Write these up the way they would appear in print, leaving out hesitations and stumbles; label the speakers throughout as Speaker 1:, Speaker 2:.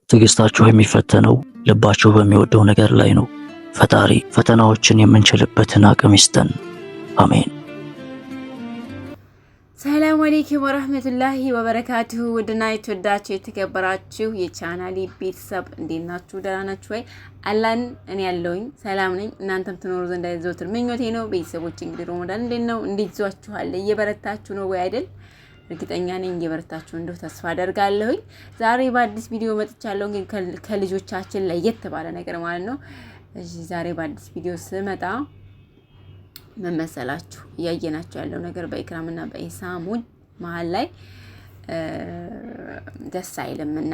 Speaker 1: ትዕግስታችሁ የሚፈተነው ልባችሁ በሚወደው ነገር ላይ ነው። ፈጣሪ ፈተናዎችን የምንችልበትን አቅም ይስጠን። አሜን።
Speaker 2: ሰላም አለይኩም ወራህመቱላሂ ወበረካቱሁ። ውድና የተወዳችሁ የተከበራችሁ የቻናሌ ቤተሰብ እንዴት ናችሁ? ደህና ናችሁ ወይ? አላን እኔ ያለውኝ ሰላም ነኝ። እናንተም ትኖሩ ዘንድ አይዘውትር ምኞቴ ነው። ቤተሰቦች እንግዲህ ረመዳን እንዴት ነው? እንዴት ይዟችኋል? እየበረታችሁ ነው ወይ አይደል? እርግጠኛ ነኝ እየበረታችሁ እንደው ተስፋ አደርጋለሁኝ። ዛሬ በአዲስ ቪዲዮ መጥቻለሁ። ግን ከልጆቻችን ለየት ባለ ነገር ማለት ነው። እዚህ ዛሬ በአዲስ ቪዲዮ ስመጣ ምን መሰላችሁ? እያየናችሁ ያለው ነገር በኢክራምና በኢሳም መሀል ላይ ደስ አይልምና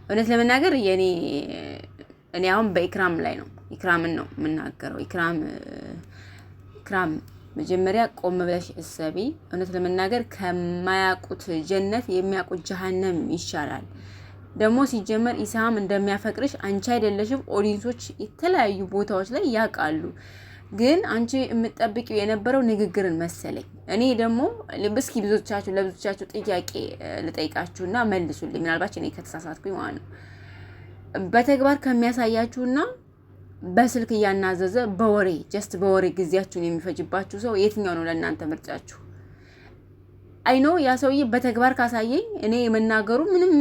Speaker 2: እውነት ለመናገር እኔ አሁን በኢክራም ላይ ነው ኢክራምን ነው የምናገረው። ኢክራም መጀመሪያ ቆም ብለሽ እሰቢ። እውነት ለመናገር ከማያውቁት ጀነት የሚያውቁት ጀሃነም ይሻላል። ደግሞ ሲጀመር ኢሳም እንደሚያፈቅርሽ አንቺ አይደለሽም፣ ኦዲየንሶች የተለያዩ ቦታዎች ላይ ያውቃሉ። ግን አንቺ የምትጠብቂው የነበረው ንግግርን መሰለኝ። እኔ ደግሞ እስኪ ለብዙዎቻችሁ ጥያቄ ልጠይቃችሁና መልሱልኝ። ምናልባት እኔ ከተሳሳትኩኝ ማለት ነው። በተግባር ከሚያሳያችሁና በስልክ እያናዘዘ በወሬ ጊዜያችሁን የሚፈጅባችሁ ሰው የትኛው ነው ለእናንተ ምርጫችሁ? አይኖ ያ ሰውዬ በተግባር ካሳየኝ እኔ መናገሩ ምንም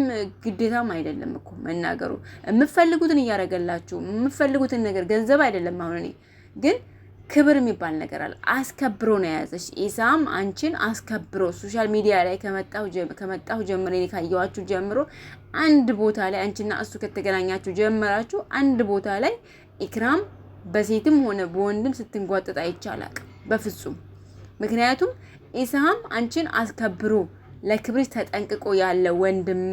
Speaker 2: ግዴታም አይደለም እኮ መናገሩ። የምትፈልጉትን እያደረገላችሁ የምትፈልጉትን ነገር ገንዘብ አይደለም። አሁን እኔ ግን ክብር የሚባል ነገር አለ። አስከብሮ ነው የያዘሽ ኢሳም አንቺን አስከብሮ። ሶሻል ሚዲያ ላይ ከመጣሁ ጀምሮ እኔ ካየኋችሁ ጀምሮ አንድ ቦታ ላይ አንቺና እሱ ከተገናኛችሁ ጀምራችሁ አንድ ቦታ ላይ ኢክራም በሴትም ሆነ በወንድም ስትንጓጠጥ አይቻላል በፍጹም። ምክንያቱም ኢሳም አንቺን አስከብሮ ለክብርሽ ተጠንቅቆ ያለ ወንድም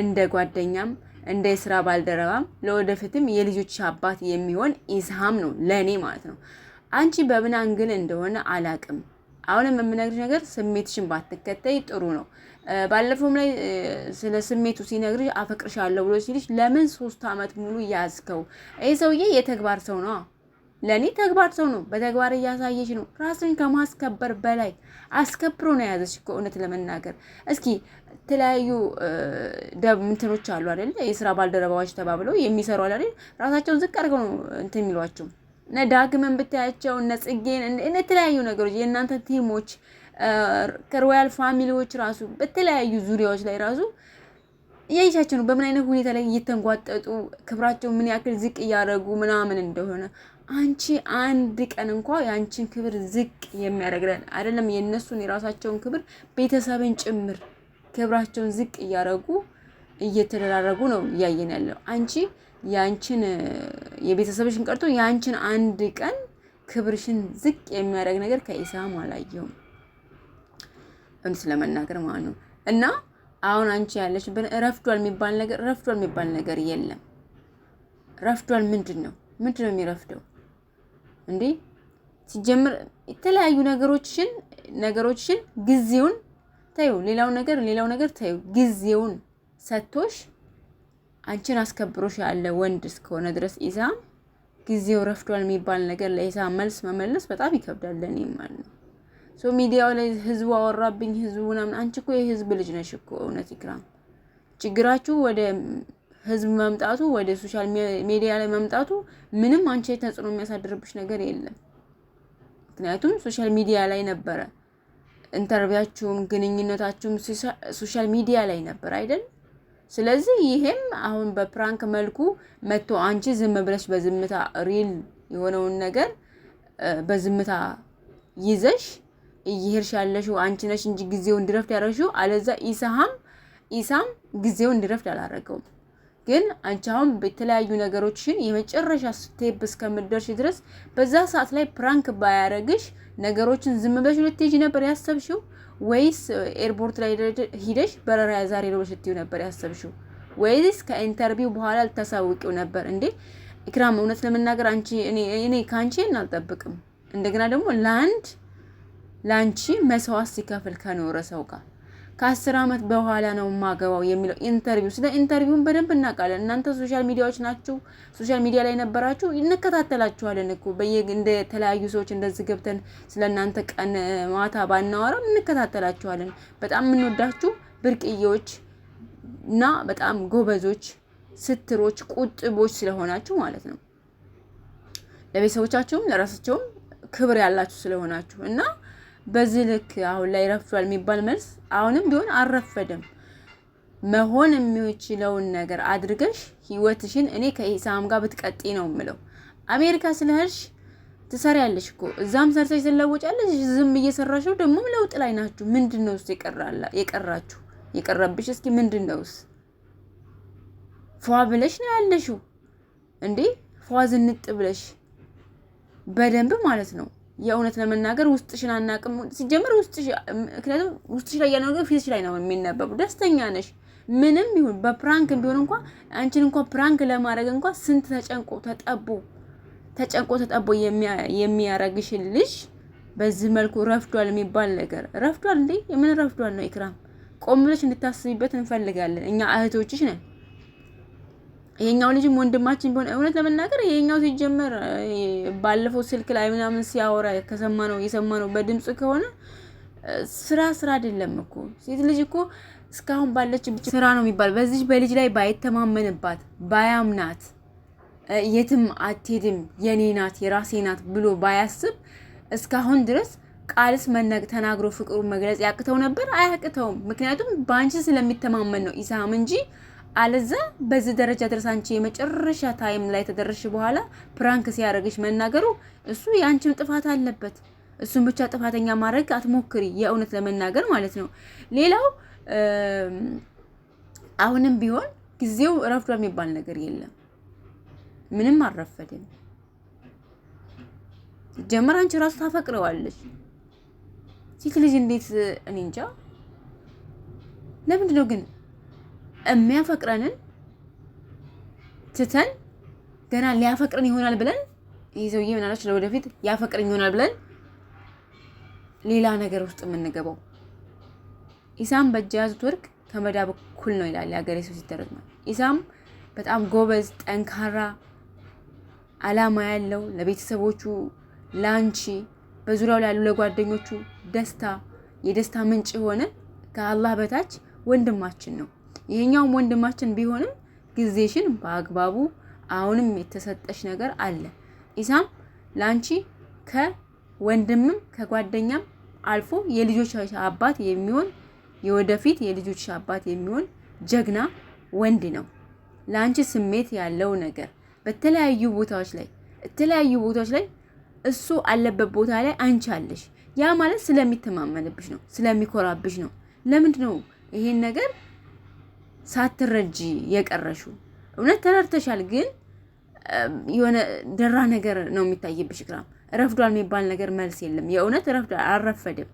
Speaker 2: እንደ ጓደኛም እንደ ስራ ባልደረባም ለወደፊትም የልጆች አባት የሚሆን ኢሳም ነው ለኔ ማለት ነው። አንቺ በምን አንግል እንደሆነ አላቅም። አሁንም የምነግርሽ ነገር ስሜትሽን ባትከተይ ጥሩ ነው። ባለፈውም ላይ ስለ ስሜቱ ሲነግርሽ አፈቅርሻለሁ ብሎ ሲልሽ ለምን 3 አመት ሙሉ ያዝከው? ይሄ ሰውዬ የተግባር ሰው ነው። ለኔ ተግባር ሰው ነው። በተግባር እያሳየሽ ነው። ራስን ከማስከበር በላይ አስከብሮ ነው የያዘሽ እኮ እውነት ለመናገር። እስኪ የተለያዩ እንትኖች አሉ አይደል? የስራ ባልደረባዎች ተባብለው የሚሰሩ አይደል? ራሳቸውን ዝቅ አድርገው ነው እንትን የሚሏቸው። እነ ዳግመን ብታያቸው እነ ጽጌን እነ የተለያዩ ነገሮች የእናንተ ቲሞች ከሮያል ፋሚሊዎች ራሱ በተለያዩ ዙሪያዎች ላይ ራሱ እያይሻቸው ነው በምን አይነት ሁኔታ ላይ እየተንጓጠጡ ክብራቸው ምን ያክል ዝቅ እያደረጉ ምናምን እንደሆነ። አንቺ አንድ ቀን እንኳን ያንቺን ክብር ዝቅ የሚያደርግለን አይደለም የነሱን የራሳቸውን ክብር ቤተሰብን ጭምር ክብራቸውን ዝቅ እያደረጉ እየተደራረጉ ነው እያየን ያለው። አንቺ ያንቺን የቤተሰብሽን ቀርቶ ያንቺን አንድ ቀን ክብርሽን ዝቅ የሚያደርግ ነገር ከኢሳም አላየሁም እንት ለመናገር ማለት ነው። እና አሁን አንቺ ያለሽበት ረፍዷል የሚባል ነገር የለም። ረፍዷል ምንድን ነው የሚረፍደው እንዴ? ሲጀምር የተለያዩ ነገሮችን ጊዜውን ታዩ፣ ሌላው ነገር ታዩ። ጊዜውን ሰጥቶሽ አንቺን አስከብሮሽ ያለ ወንድ እስከሆነ ድረስ ኢሳም ጊዜው ረፍዷል የሚባል ነገር ለኢሳም መልስ መመለስ በጣም ይከብዳል ለኔ ማለት ነው። ሚዲያው ላይ ህዝቡ አወራብኝ ህዝቡ ምናምን። አንቺ እኮ የህዝብ ልጅ ነሽ እኮ እውነት ኢክራም። ችግራችሁ ወደ ህዝብ መምጣቱ ወደ ሶሻል ሚዲያ ላይ መምጣቱ ምንም አንቺ ተጽዕኖ የሚያሳድርብሽ ነገር የለም። ምክንያቱም ሶሻል ሚዲያ ላይ ነበረ ኢንተርቪያችሁም ግንኙነታችሁም ሶሻል ሚዲያ ላይ ነበር አይደል? ስለዚህ ይሄም አሁን በፕራንክ መልኩ መጥቶ አንቺ ዝም ብለሽ በዝምታ ሪል የሆነውን ነገር በዝምታ ይዘሽ እየሄድሽ ያለሽው አንቺ ነሽ እንጂ ጊዜው እንዲረፍድ ያደረግሽው አለዛ ኢሳም ጊዜው እንዲረፍድ አላደረገውም። ግን አንቺ አሁን በተለያዩ ነገሮችን የመጨረሻ ስቴፕ እስከምትደርሽ ድረስ በዛ ሰዓት ላይ ፕራንክ ባያረግሽ ነገሮችን ዝም ብለሽ ልትሄጂ ነበር ያሰብሽው? ወይስ ኤርፖርት ላይ ሂደሽ በረራ ዛሬ ነው ልትይው ነበር ያሰብሽው? ወይስ ከኢንተርቪው በኋላ ልታሳውቂው ነበር እንዴ? ኢክራም እውነት ለመናገር አንቺ እኔ ካንቺ አልጠብቅም። እንደገና ደግሞ ላንቺ መስዋዕት ሲከፍል ከኖረ ሰው ጋር ከ10 አመት በኋላ ነው ማገባው የሚለው ኢንተርቪው። ስለ ኢንተርቪውን በደንብ እናውቃለን። እናንተ ሶሻል ሚዲያዎች ናችሁ፣ ሶሻል ሚዲያ ላይ ነበራችሁ፣ እንከታተላችኋለን እኮ እንደ ተለያዩ ሰዎች እንደዚህ ገብተን ስለናንተ ቀን ማታ ባናወራም እንከታተላችኋለን። በጣም የምንወዳችሁ ብርቅዬዎች እና በጣም ጎበዞች ስትሮች፣ ቁጥቦች ስለሆናችሁ ማለት ነው። ለቤተሰቦቻችሁም ለራሳቸውም ክብር ያላችሁ ስለሆናችሁ እና በዚህ ልክ አሁን ላይ ረፍዷል የሚባል መልስ አሁንም ቢሆን አልረፈደም። መሆን የሚችለውን ነገር አድርገሽ ህይወትሽን እኔ ከኢሳም ጋር ብትቀጤ ነው የምለው። አሜሪካ ስለሄድሽ ትሰሪያለሽ እኮ እዛም ሰርተሽ ትለወጫለሽ። ዝም እየሰራሽው ደግሞ ለውጥ ላይ ናችሁ። ምንድነውስ የቀራችሁ? የቀረብሽ እስኪ ምንድነውስ? ፏ ብለሽ ነው ያለሽው እንዴ? ፏ ዝንጥ ብለሽ በደንብ ማለት ነው። የእውነት ለመናገር ውስጥሽን አናቅም ሲጀምር ምክንያቱም ውስጥሽ ላይ ያለው ነገር ፊትሽ ላይ ነው የሚነበቡ። ደስተኛ ነሽ ምንም ይሁን በፕራንክ ቢሆን እንኳን አንቺን እንኳን ፕራንክ ለማድረግ እንኳን ስንት ተጨንቆ ተጠቦ የሚያረግሽ ልጅ በዚህ መልኩ ረፍዷል የሚባል ነገር ረፍዷል እንዴ? የምን ረፍዷል ነው? ኢክራም ቆም ብለሽ እንድታስቢበት እንፈልጋለን። እኛ እህቶችሽ ነን። ይሄኛው ልጅም ወንድማችን ቢሆን እውነት ለመናገር ይሄኛው ሲጀመር ባለፈው ስልክ ላይ ምናምን ሲያወራ የሰማነው በድምጽ ከሆነ ስራ አይደለም እኮ። ሴት ልጅ እኮ እስካሁን ባለች ስራ ነው የሚባል። በዚህ በልጅ ላይ ባይተማመንባት ባያምናት የትም አትሄድም የኔ ናት የራሴ ናት ብሎ ባያስብ እስካሁን ድረስ ቃልስ ተናግሮ ፍቅሩን መግለጽ ያቅተው ነበር? አያቅተውም። ምክንያቱም በአንቺ ስለሚተማመን ነው ኢሳም እንጂ አለዛ በዚህ ደረጃ ድረስ አንቺ የመጨረሻ ታይም ላይ ተደረሽ በኋላ ፕራንክ ሲያደርግሽ መናገሩ እሱ ያንቺም ጥፋት አለበት። እሱን ብቻ ጥፋተኛ ማድረግ አትሞክሪ፣ የእውነት ለመናገር ማለት ነው። ሌላው አሁንም ቢሆን ጊዜው ረፍዷል የሚባል ነገር የለም። ምንም አልረፈደም። ጀመር አንቺ ራሱ ታፈቅረዋለሽ። ሴት ልጅ እንዴት እኔ እንጃ። ለምንድን ነው ግን የሚያፈቅረንን ትተን ገና ሊያፈቅረን ይሆናል ብለን ይሄ ሰውዬ ምን አላችሁ ለወደፊት ያፈቅረን ይሆናል ብለን ሌላ ነገር ውስጥ የምንገባው? ኢሳም በእጅ ያዙት ወርቅ ከመዳብ እኩል ነው ይላል የሀገሬ ሰው ሲተረጎም። ኢሳም በጣም ጎበዝ፣ ጠንካራ፣ አላማ ያለው ለቤተሰቦቹ፣ ላንቺ፣ በዙሪያው ላሉ ለጓደኞቹ የደስታ ምንጭ የሆነ ከአላህ በታች ወንድማችን ነው። ይሄኛውም ወንድማችን ቢሆንም ጊዜሽን በአግባቡ አሁንም የተሰጠሽ ነገር አለ። ኢሳም ላንቺ ከወንድምም ከጓደኛም አልፎ የልጆችሽ አባት የሚሆን የወደፊት የልጆችሽ አባት የሚሆን ጀግና ወንድ ነው። ላንቺ ስሜት ያለው ነገር በተለያዩ ቦታዎች ላይ እሱ አለበት ቦታ ላይ አንቺ አለሽ። ያ ማለት ስለሚተማመንብሽ ነው፣ ስለሚኮራብሽ ነው። ለምንድን ነው ይሄን ነገር ሳትረጂ የቀረሽው? እውነት ተረድተሻል፣ ግን የሆነ ደራ ነገር ነው የሚታይብሽ። ኢክራም ረፍዷል የሚባል ነገር መልስ የለም። የእውነት ረፍዷል፣ አልረፈደም።